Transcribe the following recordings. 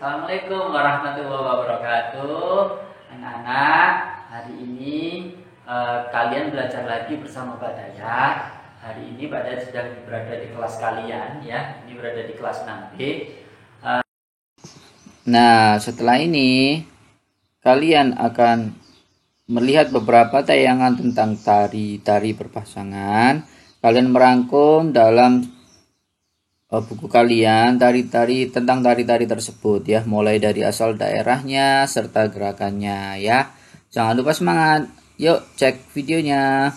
Assalamualaikum warahmatullahi wabarakatuh. Anak-anak, hari ini kalian belajar lagi bersama Pak Dayat. Hari ini Pak Dayat sedang berada di kelas kalian ya. Ini berada di kelas 6B. Nah, setelah ini kalian akan melihat beberapa tayangan tentang tari berpasangan. Kalian merangkum dalam buku kalian tentang tari-tari tersebut ya, mulai dari asal daerahnya serta gerakannya ya. Jangan lupa semangat. Yuk cek videonya.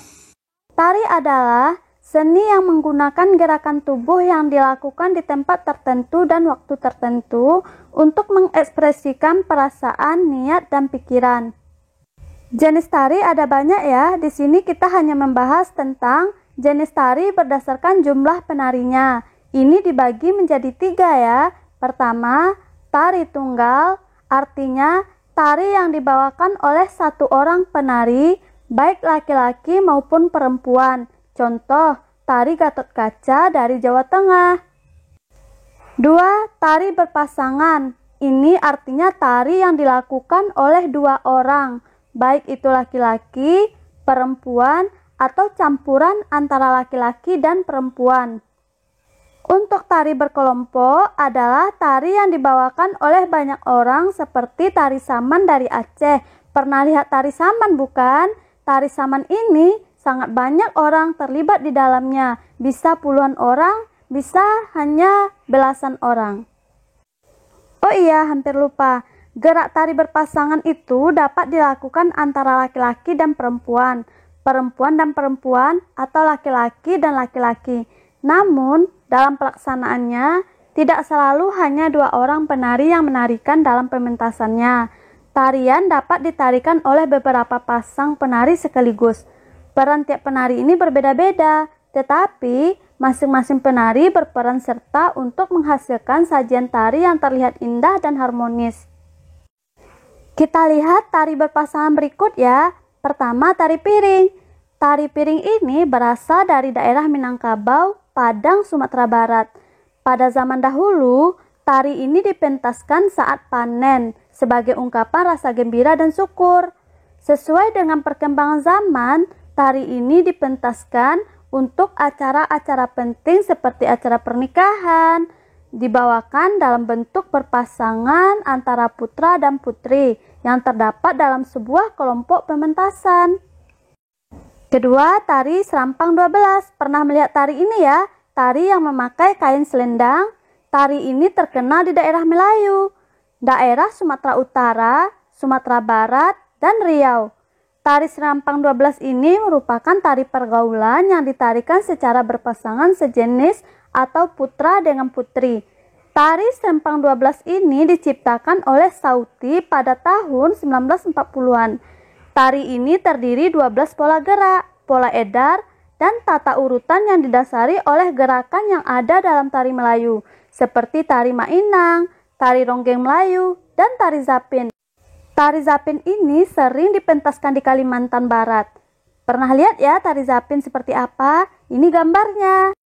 Tari adalah seni yang menggunakan gerakan tubuh yang dilakukan di tempat tertentu dan waktu tertentu untuk mengekspresikan perasaan, niat, dan pikiran. Jenis tari ada banyak ya. Di sini kita hanya membahas tentang jenis tari berdasarkan jumlah penarinya. Ini dibagi menjadi 3 ya. Pertama, tari tunggal, artinya tari yang dibawakan oleh satu orang penari, baik laki-laki maupun perempuan. Contoh, tari Gatot Kaca dari Jawa Tengah. 2. Tari berpasangan. Ini artinya tari yang dilakukan oleh 2 orang, baik itu laki-laki, perempuan, atau campuran antara laki-laki dan perempuan. Untuk tari berkelompok adalah tari yang dibawakan oleh banyak orang seperti tari saman dari Aceh. Pernah lihat tari saman bukan? Tari saman ini sangat banyak orang terlibat di dalamnya. Bisa puluhan orang, bisa hanya belasan orang. Oh iya, hampir lupa. Gerak tari berpasangan itu dapat dilakukan antara laki-laki dan perempuan, perempuan dan perempuan, atau laki-laki dan laki-laki. Namun, dalam pelaksanaannya, tidak selalu hanya 2 orang penari yang menarikan dalam pementasannya. Tarian dapat ditarikan oleh beberapa pasang penari sekaligus. Peran tiap penari ini berbeda-beda, tetapi masing-masing penari berperan serta untuk menghasilkan sajian tari yang terlihat indah dan harmonis. Kita lihat tari berpasangan berikut ya. Pertama, tari piring. Tari piring ini berasal dari daerah Minangkabau, Padang, Sumatera Barat. Pada zaman dahulu, tari ini dipentaskan saat panen sebagai ungkapan rasa gembira dan syukur. Sesuai dengan perkembangan zaman, tari ini dipentaskan untuk acara-acara penting seperti acara pernikahan, dibawakan dalam bentuk berpasangan antara putra dan putri yang terdapat dalam sebuah kelompok pementasan. Kedua, tari serampang 12. Pernah melihat tari ini ya? Tari yang memakai kain selendang. Tari ini terkenal di daerah Melayu, daerah Sumatera Utara, Sumatera Barat, dan Riau. Tari serampang 12 ini merupakan tari pergaulan yang ditarikan secara berpasangan sejenis atau putra dengan putri. Tari serampang 12 ini diciptakan oleh Sauti pada tahun 1940-an. Tari ini terdiri 12 pola gerak, pola edar, dan tata urutan yang didasari oleh gerakan yang ada dalam tari Melayu, seperti tari Mainang, tari Ronggeng Melayu, dan tari Zapin. Tari Zapin ini sering dipentaskan di Kalimantan Barat. Pernah lihat ya tari Zapin seperti apa? Ini gambarnya.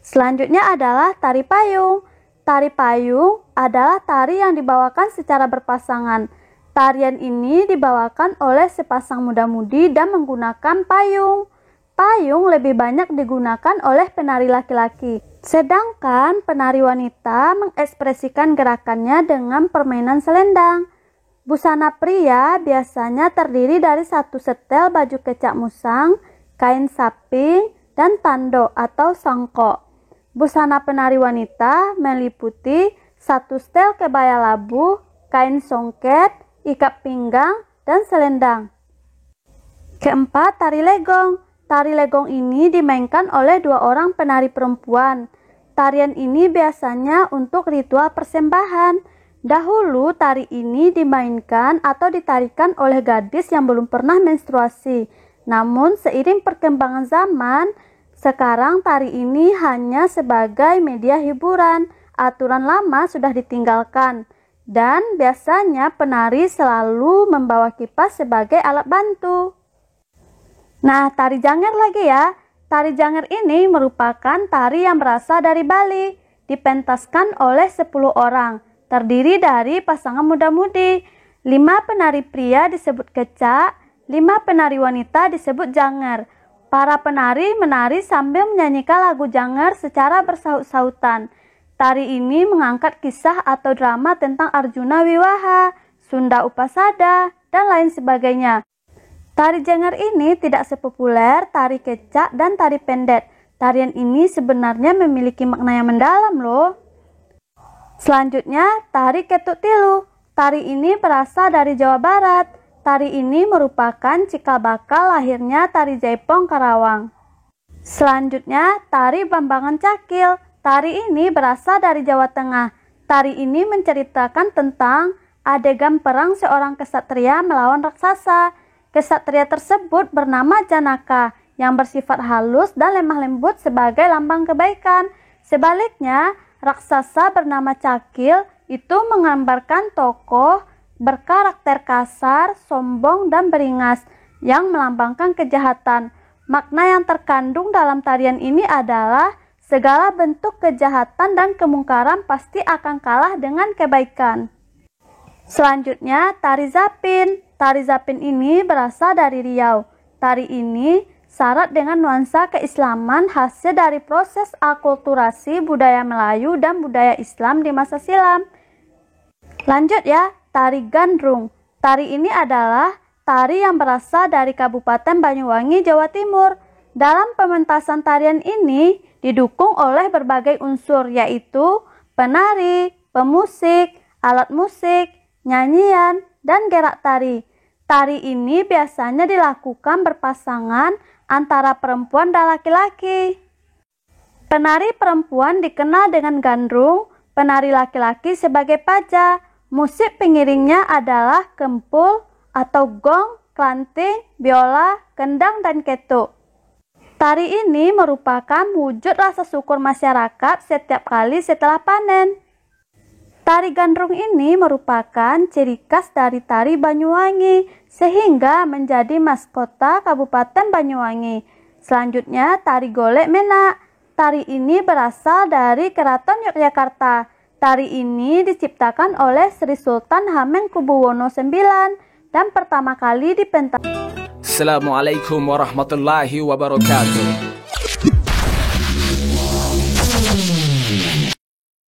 Selanjutnya adalah tari payung. Tari payung adalah tari yang dibawakan secara berpasangan. Tarian ini dibawakan oleh sepasang muda-mudi dan menggunakan payung. Payung lebih banyak digunakan oleh penari laki-laki, sedangkan penari wanita mengekspresikan gerakannya dengan permainan selendang. Busana pria biasanya terdiri dari 1 setel baju kecak musang, kain saping, dan tanduk atau songkok. Busana penari wanita meliputi 1 setel kebaya labu, kain songket, ikat pinggang, dan selendang. Keempat, tari legong. Tari legong ini dimainkan oleh 2 orang penari perempuan. Tarian ini biasanya untuk ritual persembahan. Dahulu tari ini dimainkan atau ditarikan oleh gadis yang belum pernah menstruasi. Namun seiring perkembangan zaman, sekarang tari ini hanya sebagai media hiburan. Aturan lama sudah ditinggalkan. Dan biasanya penari selalu membawa kipas sebagai alat bantu. Nah, tari janger lagi ya. Tari janger ini merupakan tari yang berasal dari Bali. Dipentaskan oleh 10 orang. terdiri dari pasangan muda-mudi. 5 penari pria disebut kecak, 5 penari wanita disebut janger. Para penari menari sambil menyanyikan lagu janger secara bersaut-sautan. Tari ini mengangkat kisah atau drama tentang Arjuna Wiwaha, Sunda Upasada, dan lain sebagainya. Tari janger ini tidak sepopuler tari kecak dan tari pendet. Tarian ini sebenarnya memiliki makna yang mendalam loh. Selanjutnya, tari ketuk tilu. Tari ini berasal dari Jawa Barat. Tari ini merupakan cikal bakal lahirnya tari Jaipong Karawang. Selanjutnya, tari Bambangan Cakil. Tari ini berasal dari Jawa Tengah. Tari ini menceritakan tentang adegan perang seorang kesatria melawan raksasa. Kesatria tersebut bernama Janaka yang bersifat halus dan lemah lembut sebagai lambang kebaikan. Sebaliknya, raksasa bernama Cakil itu menggambarkan tokoh berkarakter kasar, sombong, dan beringas yang melambangkan kejahatan. Makna yang terkandung dalam tarian ini adalah segala bentuk kejahatan dan kemungkaran pasti akan kalah dengan kebaikan. Selanjutnya, tari Zapin. Tari Zapin ini berasal dari Riau. Tari ini syarat dengan nuansa keislaman hasil dari proses akulturasi budaya Melayu dan budaya Islam di masa silam. Lanjut ya, tari Gandrung. Tari ini adalah tari yang berasal dari Kabupaten Banyuwangi, Jawa Timur. Dalam pementasan tarian ini didukung oleh berbagai unsur yaitu penari, pemusik, alat musik, nyanyian, dan gerak tari. Tari ini biasanya dilakukan berpasangan antara perempuan dan laki-laki. Penari perempuan dikenal dengan gandrung, penari laki-laki sebagai paja. Musik pengiringnya adalah kempul atau gong, klanting, biola, kendang, dan ketuk. Tari ini merupakan wujud rasa syukur masyarakat setiap kali setelah panen. Tari gandrung ini merupakan ciri khas dari tari Banyuwangi sehingga menjadi maskota Kabupaten Banyuwangi. Selanjutnya, tari golek menak. Tari ini berasal dari Keraton Yogyakarta. Tari ini diciptakan oleh Sri Sultan Hamengkubuwono IX dan pertama kali dipentaskan. Assalamualaikum warahmatullahi wabarakatuh.